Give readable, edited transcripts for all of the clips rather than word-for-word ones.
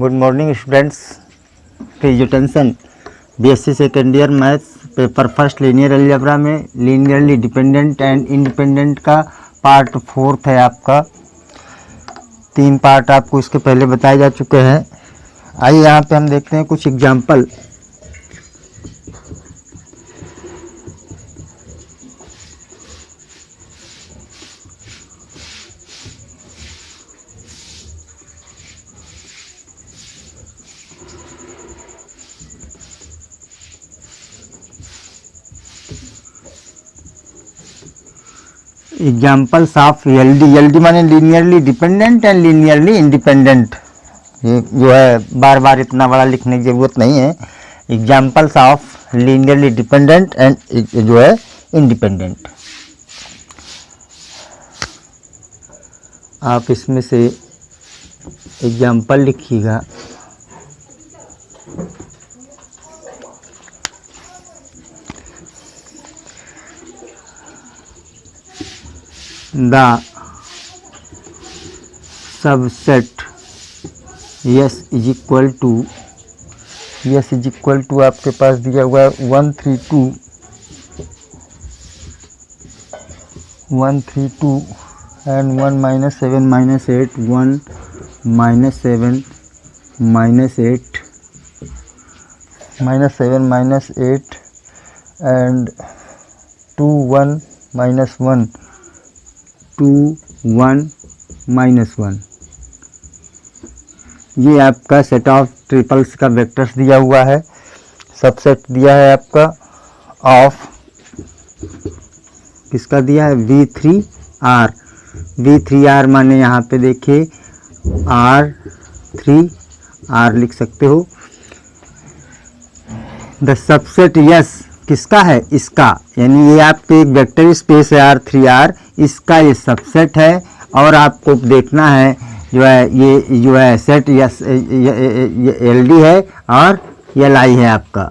Good morning students. Presentation BSc second year maths paper first linear algebra में linearly dependent and independent का part 4 है। आपका 3 part आपको इसके पहले बताए जा चुके हैं। आइए यहाँ पे हम देखते हैं कुछ एग्जाम्पल। एग्जाम्पल्स ऑफ एलडी माने linearly dependent and linearly independent. ये जो है बार बार इतना बड़ा लिखने की ज़रूरत नहीं है। Examples of linearly dependent and जो है इंडिपेंडेंट। आप इसमें से एग्जाम्पल लिखिएगा। The subset S is equal to आपके पास दिया हुआ है 132 and 1 minus 7 minus 8 1 minus 7 minus 8 minus 7 minus 8 and 2 1 minus 1 2 1 minus 1। ये आपका सेट ऑफ ट्रिपल्स का वेक्टर्स दिया हुआ है। सबसेट दिया है आपका ऑफ किसका दिया है V3R। V3R माने यहाँ पे देखिए R3R लिख सकते हो। द सबसेट यस किसका है, इसका, यानी ये आपके एक वेक्टर स्पेस है R3R, इसका ये सबसेट है। और आपको देखना है जो है ये जो है सेट यस LD है और LI है आपका।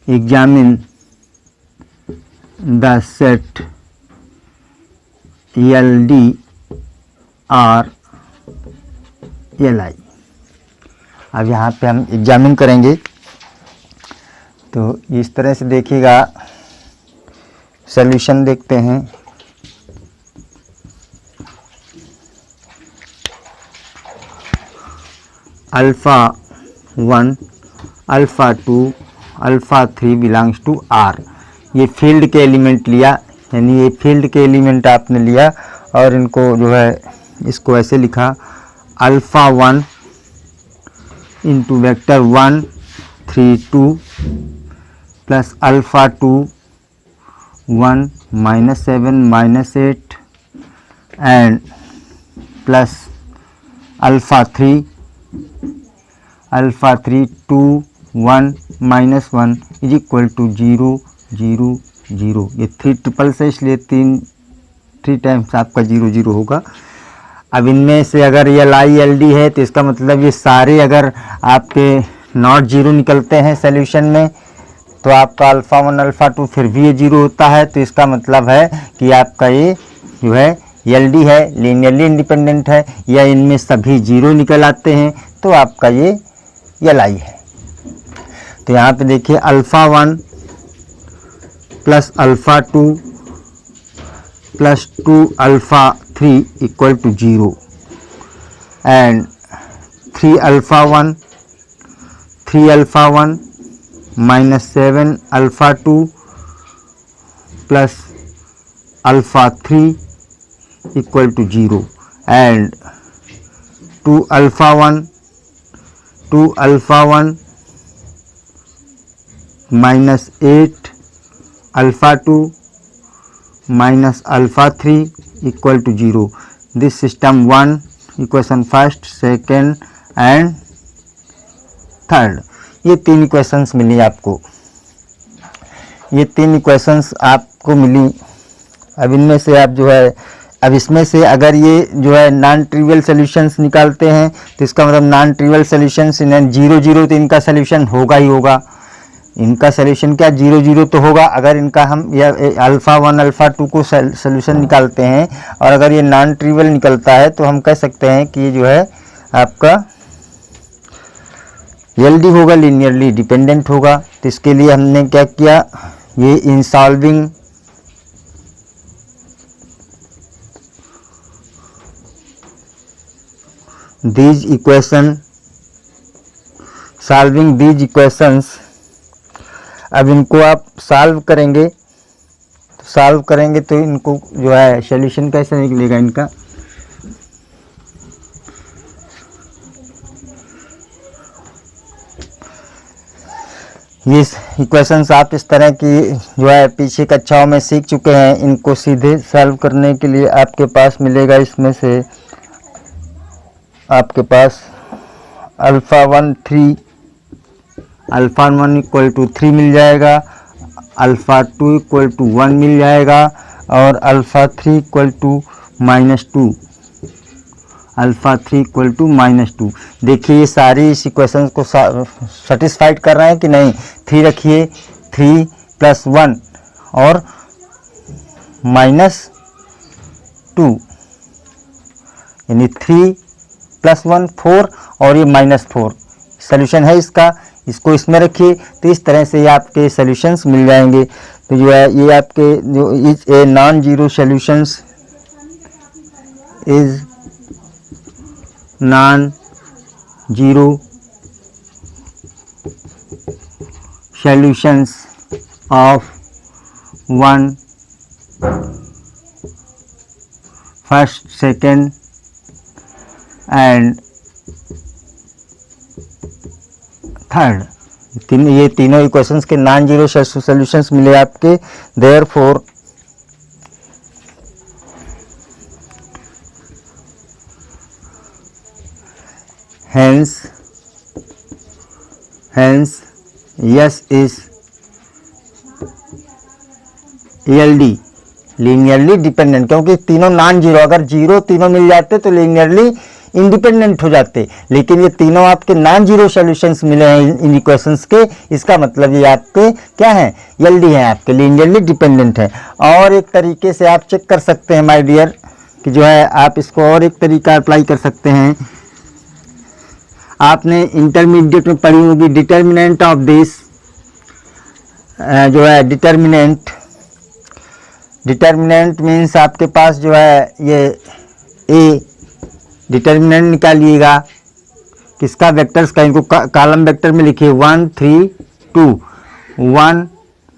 एग्जामिन द सेट LD और LI। अब यहाँ पे हम एग्जामिन करेंगे तो इस तरह से देखिएगा। सॉल्यूशन देखते हैं। Alpha 1 alpha 2 alpha 3 belongs to R। ये फील्ड के एलिमेंट लिया, यानी ये फील्ड के एलिमेंट आपने लिया और इनको जो है इसको ऐसे लिखा alpha 1 into vector 1 3 2 plus alpha 2 1 minus 7 minus 8 and plus alpha 3 2 1 minus 1 is equal to 0 0 0। ये 3 ट्रिपल्स है इसलिए 3 टाइम्स आपका 0 0 होगा। अब इनमें से अगर ये LI LD है तो इसका मतलब ये सारे अगर आपके नॉट 0 निकलते हैं सॉल्यूशन में तो आपका अल्फ़ा 1 अल्फ़ा 2 फिर भी ये 0 होता है, तो इसका मतलब है कि आपका ये जो है LD है, लीनियरली इंडिपेंडेंट है, या इनमें सभी 0 निकल आते हैं तो आपका ये LI है। तो यहाँ पे देखिए alpha 1 plus alpha 2 plus 2 alpha 3 equal to 0 and 3 alpha 1 minus 7 alpha 2 plus alpha 3 equal to 0 and 2 alpha 1 minus 8 alpha 2 minus alpha 3 equal to 0। This system 1 equation first second and third. ये 3 equations मिली आपको, ये 3 equations आपको मिली। अब इनमें से आप जो है अब इसमें से अगर ये जो है नॉन ट्रिवियल सॉल्यूशंस निकालते हैं तो इसका मतलब नॉन ट्रिवियल सॉल्यूशंस इन 0 0 तो इनका सॉल्यूशन होगा ही होगा। इनका सोल्यूशन क्या 0 0 तो होगा। अगर इनका हम या अल्फ़ा 1 अल्फ़ा 2 को सोल्यूशन निकालते हैं और अगर ये नॉन ट्रिवियल निकलता है तो हम कह सकते हैं कि ये जो है आपका LD होगा, लीनियरली डिपेंडेंट होगा। तो इसके लिए हमने क्या किया, ये इन सॉल्विंग these इक्वेशंस, अब इनको आप सॉल्व करेंगे तो इनको जो है सॉल्यूशन कैसे निकलेगा इनका। ये इक्वेशंस आप इस तरह की जो है पीछे कक्षाओं में सीख चुके हैं। इनको सीधे सॉल्व करने के लिए आपके पास मिलेगा, इसमें से आपके पास अल्फ़ा 1 इक्वल टू 3 मिल जाएगा, अल्फ़ा 2 इक्वल टू 1 मिल जाएगा और alpha 3 equal to -2, alpha 3 equal to -2। देखिए ये सारी इस इक्वेशन को सेटिस्फाइड कर रहे हैं कि नहीं। 3 रखिए, 3 + 1 और -2, यानी 3 + 1 4 और ये -4 सोल्यूशन है इसका। इसको इसमें रखिए तो इस तरह से ये आपके सॉल्यूशंस मिल जाएंगे। तो जो है ये आपके जो is a non zero solutions is non zero solutions of 1 first second and third. ये तीनों इक्वेशंस के नॉन जीरो सॉल्यूशंस मिले आपके। Therefore hence yes is LD linearly dependent, क्योंकि तीनों नॉन जीरो, अगर जीरो तीनों मिल जाते तो लीनियरली इंडिपेंडेंट हो जाते, लेकिन ये तीनों आपके नॉन जीरो सॉल्यूशंस मिले हैं इन इक्वेशंस के। इसका मतलब ये आपके क्या है, LD हैं, आपके लीनियरली डिपेंडेंट है। और एक तरीके से आप चेक कर सकते हैं माय डियर कि जो है आप इसको और एक तरीका अप्लाई कर सकते हैं। आपने इंटरमीडिएट में पढ़ी होगी डिटर्मिनेंट ऑफ दिस, जो है डिटर्मिनेंट मीन्स आपके पास जो है ये ए डिटर्मिनेंट निकालिएगा किसका, वेक्टर्स का। इनको कॉलम वेक्टर में लिखिए 1 3 2, 1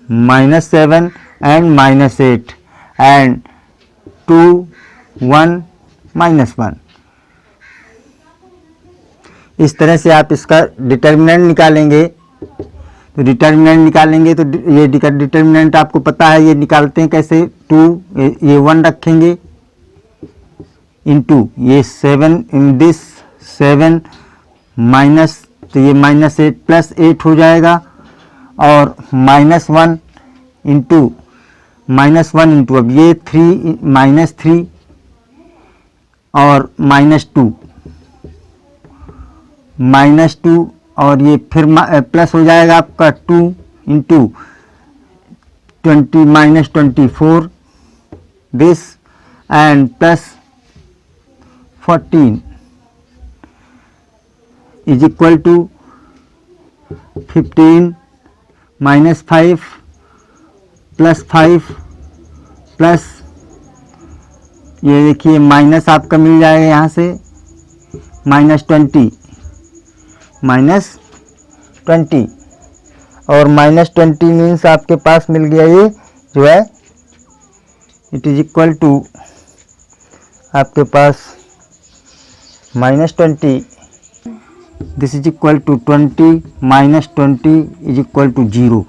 -7 एंड -8 एंड 2 1 -1। इस तरह से आप इसका डिटर्मिनेंट निकालेंगे। तो डिटर्मिनेंट निकालेंगे तो ये डिटर्मिनेंट आपको पता है, ये निकालते हैं कैसे। 2 ये 1 रखेंगे इंटू ये 7 इन दिस 7 माइनस, तो ये -8 + 8 हो जाएगा और -1 इंटू अब ये 3 -3 और -2 और ये फिर प्लस हो जाएगा आपका 2 into 20 -24 this and plus 14 is equal to 15 -5 + 5 plus ये देखिए माइनस आपका मिल जाएगा यहाँ से -20 और -20 मीन्स आपके पास मिल गया ये जो है इट इज इक्वल टू आपके पास -20, this is equal to 20 -20 is equal to 0।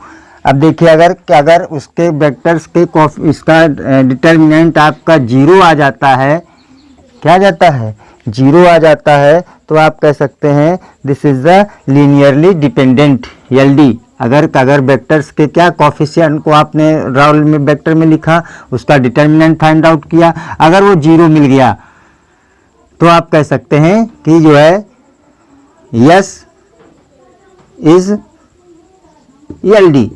अब देखिए अगर उसके वेक्टर्स के इसका डिटर्मिनेंट आपका 0 आ जाता है, क्या जाता है 0 आ जाता है, तो आप कह सकते हैं this is the linearly dependent LD। अगर वेक्टर्स के क्या कोफिशिएंट को आपने राउल में वेक्टर में लिखा, उसका डिटर्मिनेंट फाइंड आउट किया, अगर वो 0 मिल गया तो आप कह सकते हैं कि जो है यस इज LD।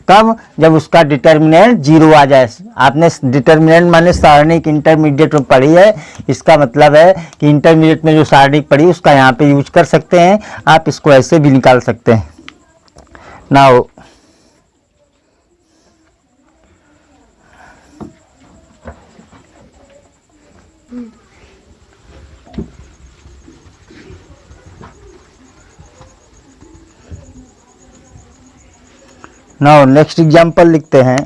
कब? जब उसका डिटर्मिनेंट 0 आ जाए। आपने डिटर्मिनेंट माने सारणिक इंटरमीडिएट में पढ़ी है, इसका मतलब है कि इंटरमीडिएट में जो सारणिक पढ़ी उसका यहाँ पे यूज कर सकते हैं। आप इसको ऐसे भी निकाल सकते हैं। नाउ नेक्स्ट एग्जाम्पल लिखते हैं।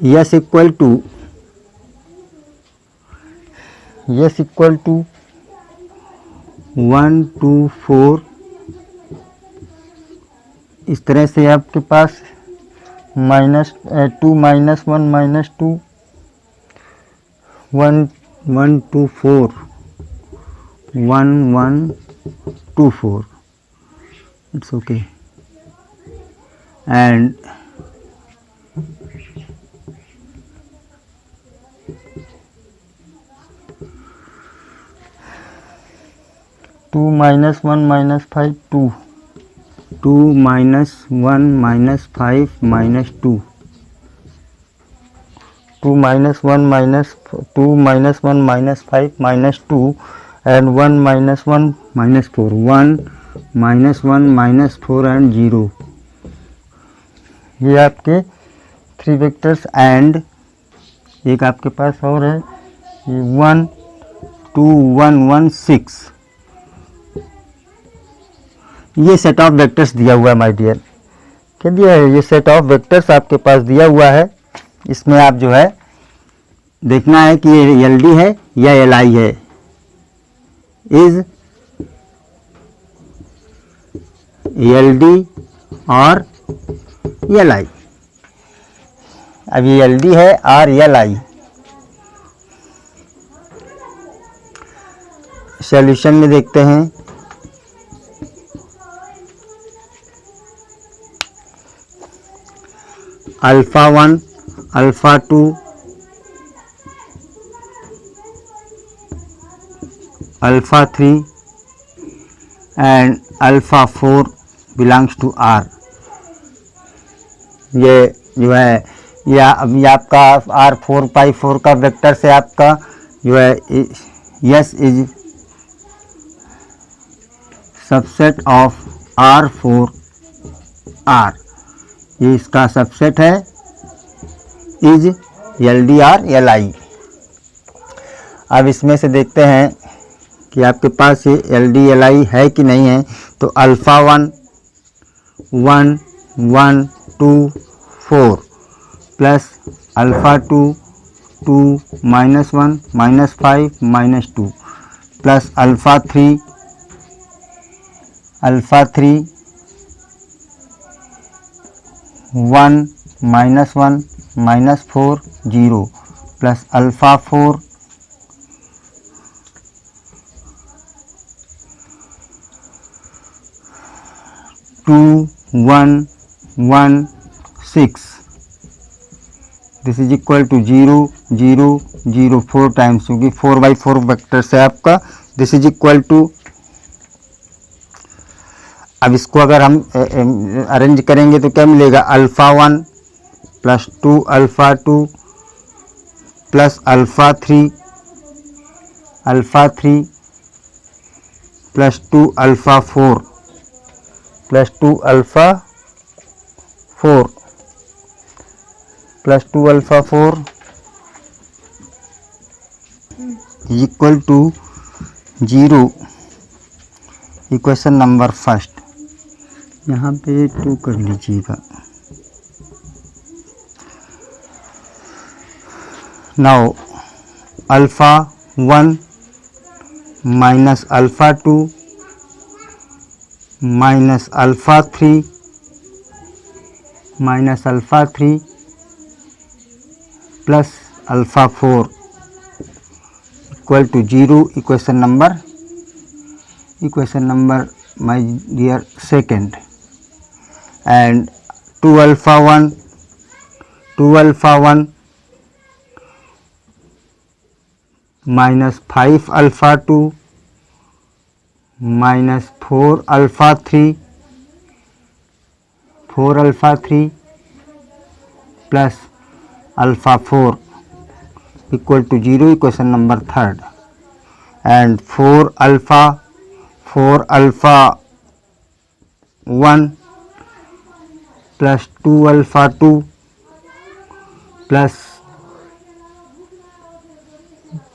यस इक्वल टू 1 2 4, इस तरह से आपके पास -2 -1 -2 1 1 2 4 1 1 2 4, it's okay, and -2 -1 -5 2 2 -1 -5 -2 2 -1 -2 -1 -5 -2 and 1 -1 -4 1 -1 -4 and 0। ये आपके 3 वेक्टर्स। एंड एक आपके पास और है 1 2 1 1 6। ये सेट ऑफ वेक्टर्स दिया हुआ है माय डियर। क्या दिया है? ये सेट ऑफ वेक्टर्स आपके पास दिया हुआ है। इसमें आप जो है देखना है कि ये LD है या LI है। इज LD और LI। अब ये LD है और LI। सॉल्यूशन में देखते हैं। Alpha 1 alpha 2 alpha 3 and alpha 4 belongs to R। ये जो है या अभी आपका R4 का वेक्टर से आपका जो है yes is subset of R4 R। ये इसका सबसेट है इज LD और LI। अब इसमें से देखते हैं कि आपके पास ये LD LI है कि नहीं है। तो alpha 1 1 1 2 4 plus alpha 2 2 -1 -5 -2 plus alpha 3 1 -1 -4 0 plus alpha 4 2 1 1 6। This is equal to 0 0 0 4 times, क्योंकि 4/4 वेक्टर से आपका दिस इज इक्वल टू। अब इसको अगर हम अरेंज करेंगे तो क्या मिलेगा? Alpha 1 plus 2 alpha 2 plus alpha 3 plus 2 alpha 4 plus 2 alpha 4 plus 2 alpha 4 equal to 0। Equation number first. यहाँ पे 2 कर लीजिएगा। Now alpha 1 minus alpha 2 minus alpha 3 plus alpha 4 equal to 0। Equation number my dear second. And 2 alpha 1 minus 5 alpha 2 minus 4 alpha 3 plus alpha 4 equal to 0, equation number third. And 4 alpha 1 plus 2 alpha 2 plus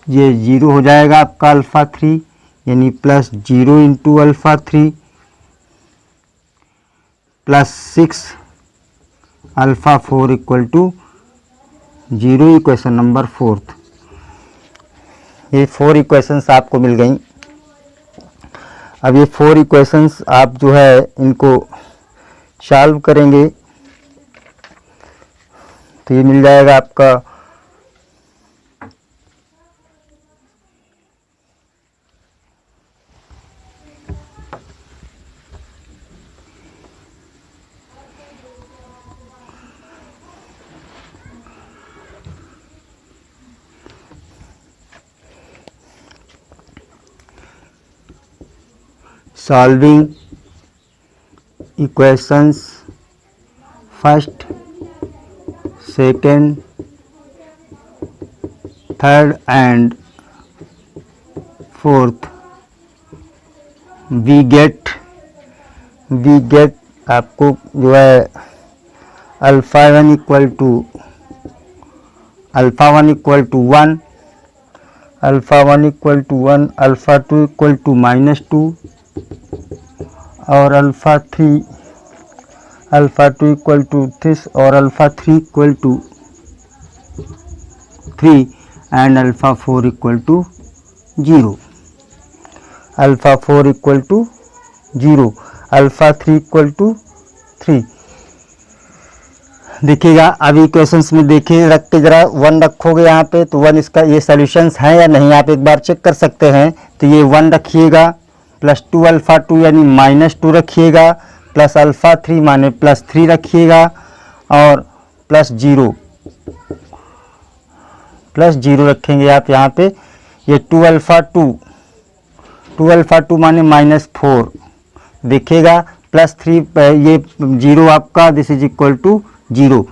ये 0 हो जाएगा आपका alpha 3, यानी plus 0 into alpha 3 plus 6 alpha 4 equal to 0, equation number fourth. ये 4 equations आपको मिल गई। अब ये 4 इक्वेशंस आप जो है इनको सॉल्व करेंगे तो ये मिल जाएगा आपका solving equations first, second, third and fourth, we get आपको जो है alpha 1 equal to 1, alpha 1 equal to 1, alpha 2 equal to -2 और अल्फ़ा 2 इक्वल टू 3 और alpha 3 equal to 3 and alpha 4 equal to 0, alpha 4 equal to 0, alpha 3 equal to 3। देखिएगा अभी equations में देखिए रख के ज़रा 1 रखोगे यहाँ पे तो 1 इसका ये सॉल्यूशंस हैं या नहीं आप एक बार चेक कर सकते हैं। तो ये 1 रखिएगा प्लस 2 अल्फ़ा 2 यानी -2 रखिएगा प्लस अल्फ़ा 3 माने +3 रखिएगा और प्लस 0 रखेंगे आप यहाँ पे। ये 2 अल्फ़ा 2 माने -4 देखिएगा +3 ये 0 आपका दिस इज इक्वल टू 0।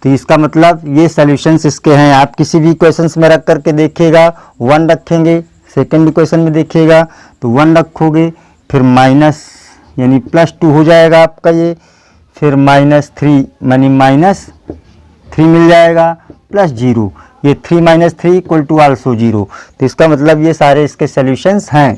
तो इसका मतलब ये सॉल्यूशंस इसके हैं। आप किसी भी इक्वेशंस में रख करके देखिएगा 1 रखेंगे, सेकंड इक्वेशन में देखिएगा तो 1 रखोगे फिर माइनस यानी +2 हो जाएगा आपका ये, फिर -3 यानी -3 मिल जाएगा प्लस 0, ये 3 - 3 इक्वल टू आल्सो 0। तो इसका मतलब ये सारे इसके सॉल्यूशंस हैं।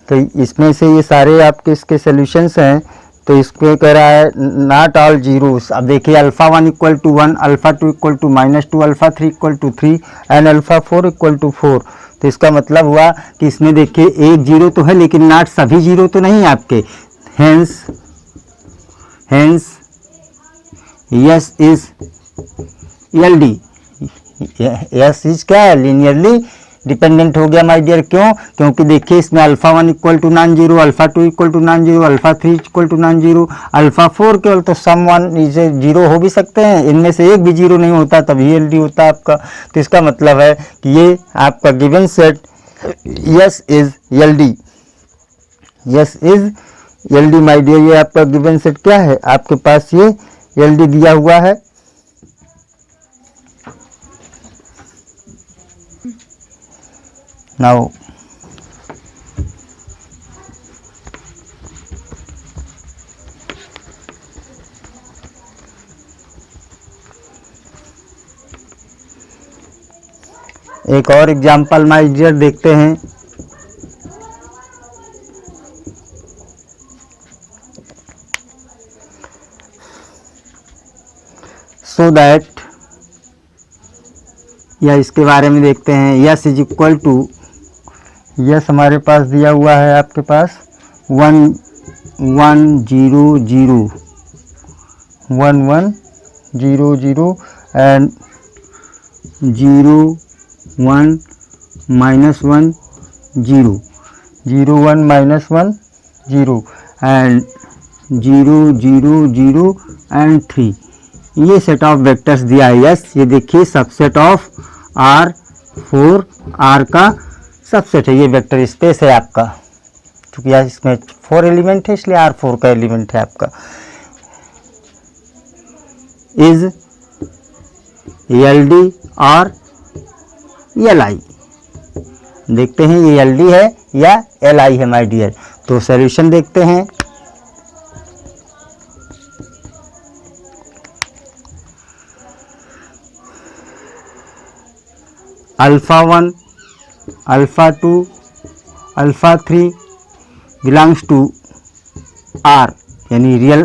तो इसमें से ये सारे आपके इसके सॉल्यूशंस हैं। तो इसको कह रहा है नॉट ऑल जीरोस। अब देखिए alpha 1 equal to 1, alpha 2 equal to -2, alpha 3 equal to 3 and alpha 4 equal to 4। तो इसका मतलब हुआ कि इसमें देखिए एक जीरो तो है लेकिन नॉट सभी जीरो तो नहीं आपके। Hence yes is LD, S is क्या है लीनियरली डिपेंडेंट हो गया माय डियर। क्यों? क्योंकि देखिए इसमें alpha 1 equal to non zero, alpha 2 equal to non zero, alpha 3 equal to non zero, alpha 4 केवल तो सम 1 इसे जीरो हो भी सकते हैं, इनमें से एक भी जीरो नहीं होता तभी LD होता है आपका। तो इसका मतलब है कि ये आपका given set S is LD, S is LD my dear. ये आपका गिवन सेट क्या है आपके पास, ये LD दिया हुआ है। नाउ एक और एग्जाम्पल माय डियर देखते हैं। सो दैट या इसके बारे में देखते हैं। S is equal to, S हमारे पास दिया हुआ है आपके पास 1 1 0 0 1 1 0 0 एंड 0 1 -1 0 0 1 -1 0 एंड 0 0 0 एंड 3। ये सेट ऑफ वेक्टर्स दिया है यस, ये देखिए सबसेट ऑफ R4, R का सबसेट है, ये वेक्टर स्पेस है आपका, क्योंकि यार इसमें 4 एलिमेंट है इसलिए R4 का एलिमेंट है आपका। इज LD और LI, देखते हैं ये LD है या LI है माय डियर। तो सॉल्यूशन देखते हैं। Alpha 1, alpha 2, alpha 3 belongs to R, यानी रियल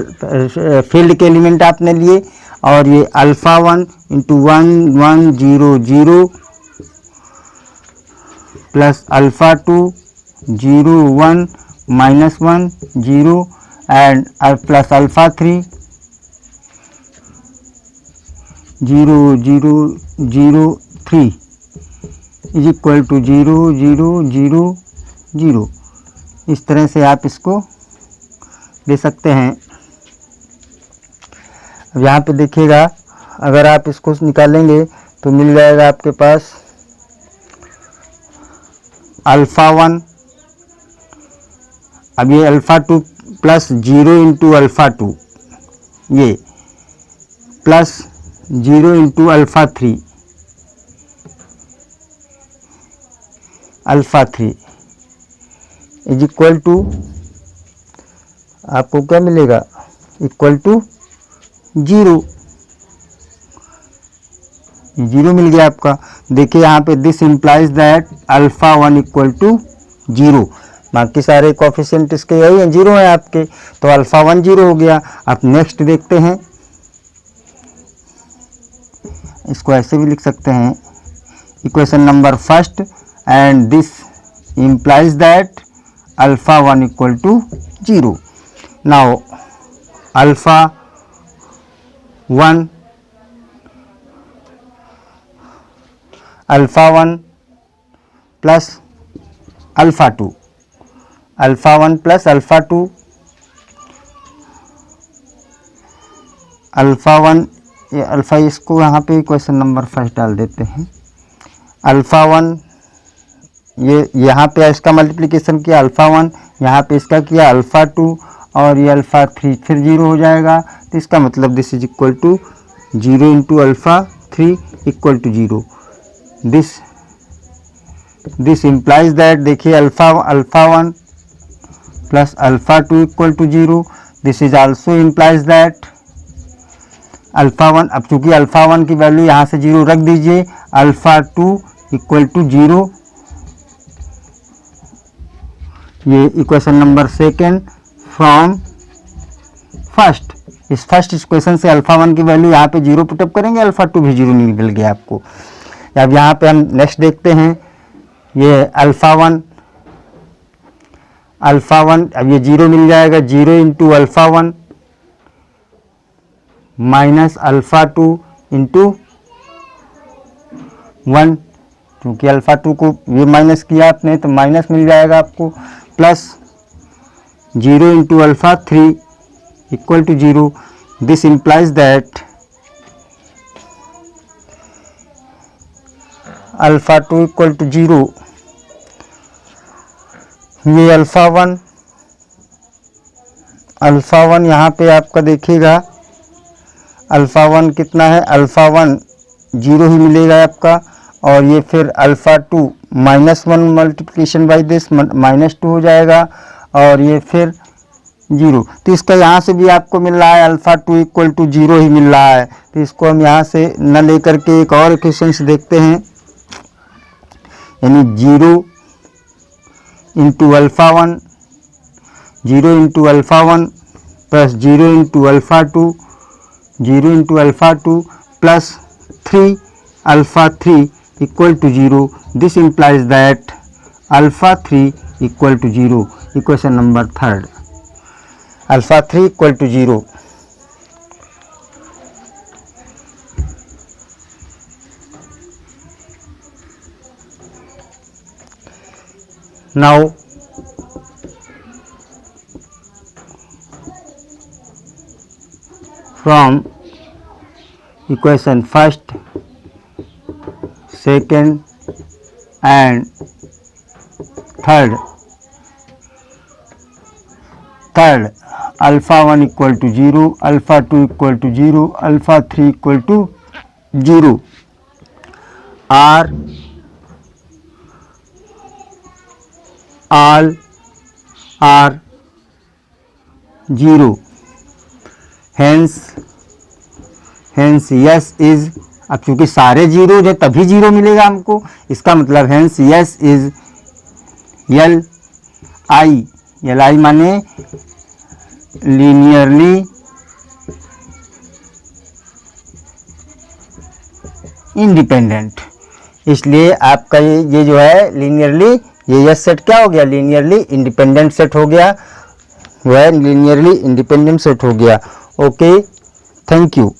फील्ड के एलिमेंट आपने लिए, और ये alpha 1 into 1 1 0 0 plus alpha 2 0 1 minus 1 0 and plus alpha 3 0 0 0 3 is equal to 0 0 0 0। इस तरह से आप इसको ले सकते हैं। अब यहाँ पे देखिएगा, अगर आप इसको निकालेंगे तो मिल जाएगा आपके पास अल्फा 1, अब ये अल्फा 2 प्लस 0 इंटू अल्फा 2, ये plus 0 into alpha 3, alpha 3 is equal to, आपको क्या मिलेगा, इक्वल टू 0, 0 मिल गया आपका। देखिए यहाँ पे this implies that alpha 1 equal to 0, बाकी सारे कोफिशिएंट इसके यही हैं, 0 है आपके, तो अल्फा 1 0 हो गया। अब नेक्स्ट देखते हैं, इसको ऐसे भी लिख सकते हैं, equation number first, and this implies that alpha 1 equal to 0। Now alpha 1, alpha 1 plus alpha 2, alpha 1 plus alpha 2, alpha 1, ये अल्फा, इसको यहाँ पे क्वेश्चन नंबर फर्स्ट डाल देते हैं। अल्फा 1, ये यहाँ पे इसका मल्टीप्लिकेशन किया अल्फा 1, यहाँ पे इसका किया अल्फा 2, और ये अल्फा 3 फिर 0 हो जाएगा। तो इसका मतलब this is equal to 0 into alpha 3 equal to 0। This implies that, देखिए alpha 1 plus alpha 2 equal to 0, this is also implies that alpha 1, अब चूंकि अल्फा 1 की वैल्यू यहाँ से 0 रख दीजिए, अल्फा 2 इक्वल टू 0। ये equation number second from first, इस फर्स्ट इक्वेशन से अल्फा 1 की वैल्यू यहाँ पे 0 पुटअप करेंगे, अल्फा 2 भी 0 मिल गया आपको। अब यहाँ पे हम नेक्स्ट देखते हैं, ये अल्फा 1, अब ये 0 मिल जाएगा, 0 into alpha 1 minus alpha 2 into 1, क्योंकि अल्फा 2 को ये माइनस किया आपने तो माइनस मिल जाएगा आपको, plus 0 into alpha 3 equal to 0। This implies that alpha 2 equal to 0। ये अल्फा 1 यहाँ पे आपका देखिएगा, अल्फा 1 कितना है, अल्फा 1 0 ही मिलेगा आपका, और ये फिर अल्फा 2 -1 मल्टीप्लिकेशन बाई दिस -2 हो जाएगा, और ये फिर 0। तो इसका यहाँ से भी आपको मिल रहा है अल्फा 2 इक्वल टू 0 ही मिल रहा है। तो इसको हम यहाँ से न लेकर के एक और इक्वेशन देखते हैं, यानी 0 into alpha 1, 0 into alpha 1 plus 0 into alpha 2, 0 into alpha 2 plus 3 alpha 3 equal to 0। This implies that alpha 3 equal to 0। Equation number third, alpha 3 equal to 0। Now from equation first, second and third alpha 1 equal to 0, alpha 2 equal to 0, alpha 3 equal to 0 are all are 0, hence yes is, अब चूंकि सारे zero है तभी zero मिलेगा हमको, इसका मतलब hence yes is L I माने लीनियरली इंडिपेंडेंट। इसलिए आपका ये जो है लीनियरली, ये यस सेट क्या हो गया, लीनियरली इंडिपेंडेंट सेट हो गया, वह लीनियरली इंडिपेंडेंट सेट हो गया। Okay, thank you.